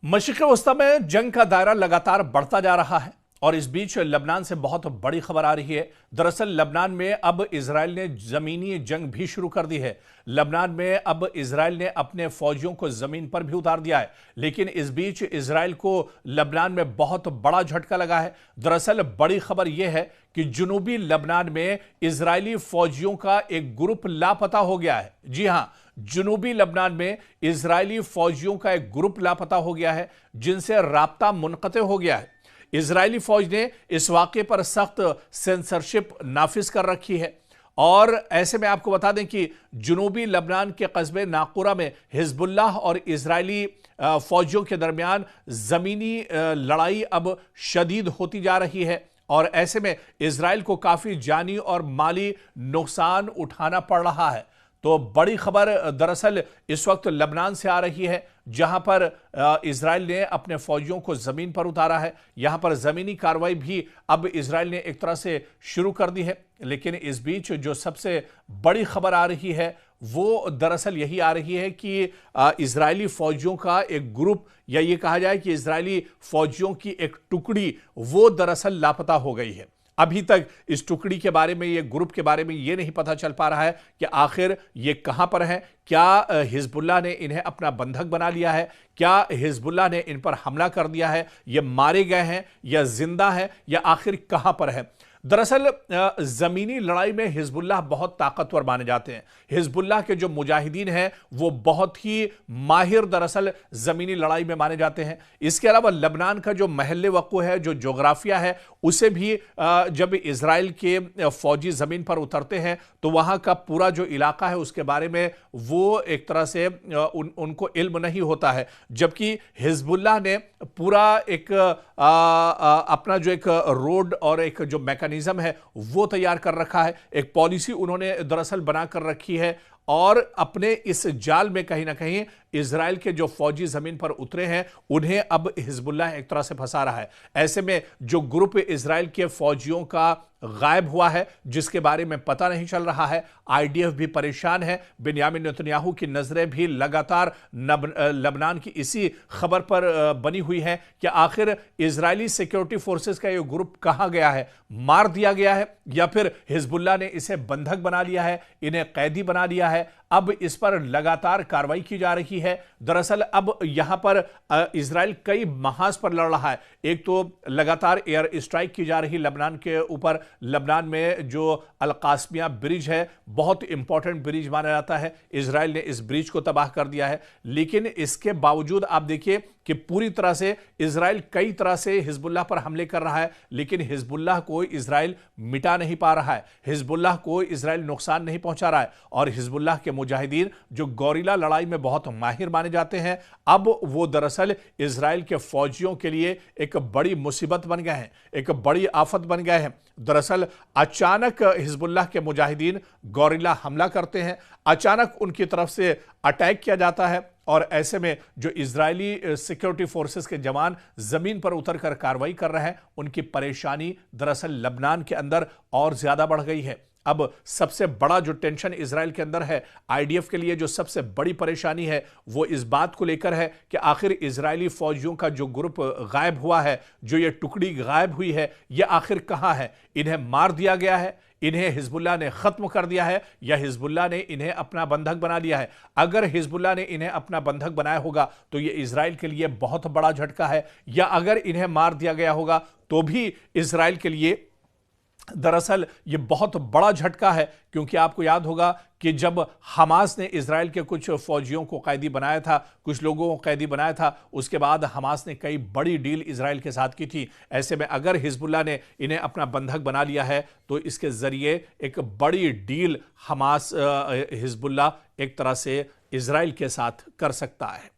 मशरिक़ वस्ता में जंग का दायरा लगातार बढ़ता जा रहा है और इस बीच लबनान से बहुत बड़ी खबर आ रही है। दरअसल लबनान में अब इजराइल ने जमीनी जंग भी शुरू कर दी है। लबनान में अब इजराइल ने अपने फौजियों को जमीन पर भी उतार दिया है, लेकिन इस बीच इजराइल को लबनान में बहुत बड़ा झटका लगा है। दरअसल बड़ी खबर यह है कि जुनूबी लबनान में इजरायली फौजियों का एक ग्रुप लापता हो गया है। जी हां, जुनूबी लबनान में इजरायली फौजियों का एक ग्रुप लापता हो गया है, जिनसे राब्ता मुनक़ते हो गया है। इजरायली फौज ने इस वाक़े पर सख्त सेंसरशिप नाफिज कर रखी है और ऐसे में आपको बता दें कि जुनूबी लबनान के कस्बे नाकुरा में हिजबुल्लाह और इजरायली फौजियों के दरमियान ज़मीनी लड़ाई अब शदीद होती जा रही है और ऐसे में इजराइल को काफ़ी जानी और माली नुकसान उठाना पड़ रहा है। तो बड़ी खबर दरअसल इस वक्त लबनान से आ रही है, जहां पर इजराइल ने अपने फौजियों को जमीन पर उतारा है। यहां पर जमीनी कार्रवाई भी अब इजराइल ने एक तरह से शुरू कर दी है, लेकिन इस बीच जो सबसे बड़ी खबर आ रही है वो दरअसल यही आ रही है कि इजरायली फौजियों का एक ग्रुप, या ये कहा जाए कि इजरायली फौजियों की एक टुकड़ी, वो दरअसल लापता हो गई है। अभी तक इस टुकड़ी के बारे में, ये ग्रुप के बारे में ये नहीं पता चल पा रहा है कि आखिर ये कहां पर है। क्या हिजबुल्लाह ने इन्हें अपना बंधक बना लिया है? क्या हिजबुल्लाह ने इन पर हमला कर दिया है? ये मारे गए हैं या जिंदा है, या आखिर कहां पर है? दरअसल जमीनी लड़ाई में हिजबुल्लाह बहुत ताकतवर माने जाते हैं। हिजबुल्लाह के जो मुजाहिदीन हैं वो बहुत ही माहिर दरअसल जमीनी लड़ाई में माने जाते हैं। इसके अलावा लबनान का जो महल वक़्फ़ है, जो जोग्राफिया है, उसे भी जब इजराइल के फौजी जमीन पर उतरते हैं तो वहां का पूरा जो इलाका है उसके बारे में वो एक तरह से उनको इल्म नहीं होता है, जबकि हिजबुल्लाह ने पूरा एक अपना जो एक रोड और एक जो मैकेनिज्म है वो तैयार कर रखा है। एक पॉलिसी उन्होंने दरअसल बना कर रखी है और अपने इस जाल में कहीं ना कहीं इजराइल के जो फौजी जमीन पर उतरे हैं उन्हें अब हिजबुल्लाह एक तरह से फंसा रहा है। ऐसे में जो ग्रुप इजराइल के फौजियों का गायब हुआ है, जिसके बारे में पता नहीं चल रहा है, आईडीएफ भी परेशान है। बिन्यामिन नेतन्याहू की नजरें भी लगातार लबनान की इसी खबर पर बनी हुई है कि आखिर इजरायली सिक्योरिटी फोर्सेस का यह ग्रुप कहां गया है, मार दिया गया है या फिर हिजबुल्लाह ने इसे बंधक बना लिया है, इन्हें कैदी बना लिया है। अब इस पर लगातार कार्रवाई की जा रही है। दरअसल अब यहां पर इजराइल कई महाज पर लड़ रहा है। एक तो लगातार एयर स्ट्राइक की जा रही लबनान के ऊपर। लबनान में जो अल-कास्मिया ब्रिज है, बहुत इंपॉर्टेंट ब्रिज माना जाता है, इजराइल ने इस ब्रिज को तबाह कर दिया है। लेकिन इसके बावजूद आप देखिए कि पूरी तरह से इजराइल कई तरह से हिजबुल्लाह पर हमले कर रहा है, लेकिन हिजबुल्लाह को इजराइल मिटा नहीं पा रहा है, हिजबुल्लाह को इजराइल नुकसान नहीं पहुंचा रहा है। और हिजबुल्लाह के मुजाहिदीन जो गोरिल्ला लड़ाई में बहुत माहिर माने जाते हैं, अब वो दरअसल इजराइल के फौजियों के लिए एक बड़ी मुसीबत बन गए हैं, एक बड़ी आफत बन गए हैं। दरअसल अचानक हिजबुल्लाह के मुजाहिदीन गोरिल्ला हमला करते हैं, अचानक उनकी तरफ से अटैक किया जाता है और ऐसे में जो इजरायली सिक्योरिटी फोर्सेस के जवान जमीन पर उतरकर कार्रवाई कर रहे हैं, उनकी परेशानी दरअसल लबनान के अंदर और ज्यादा बढ़ गई है। अब सबसे बड़ा जो टेंशन इजराइल के अंदर है, आईडीएफ के लिए जो सबसे बड़ी परेशानी है वो इस बात को लेकर है कि आखिर इजरायली फौजियों का जो ग्रुप गायब हुआ है, जो ये टुकड़ी गायब हुई है, ये आखिर कहां है? इन्हें मार दिया गया है, इन्हें हिजबुल्लाह ने खत्म कर दिया है, या हिजबुल्लाह ने इन्हें अपना बंधक बना लिया है? अगर हिजबुल्लाह ने इन्हें अपना बंधक बनाया होगा तो यह इजराइल के लिए बहुत बड़ा झटका है, या अगर इन्हें मार दिया गया होगा तो भी इजराइल के लिए दरअसल ये बहुत बड़ा झटका है। क्योंकि आपको याद होगा कि जब हमास ने इजराइल के कुछ फौजियों को कैदी बनाया था, कुछ लोगों को कैदी बनाया था, उसके बाद हमास ने कई बड़ी डील इजराइल के साथ की थी। ऐसे में अगर हिजबुल्लाह ने इन्हें अपना बंधक बना लिया है तो इसके जरिए एक बड़ी डील हमास हिजबुल्लाह एक तरह से इजराइल के साथ कर सकता है।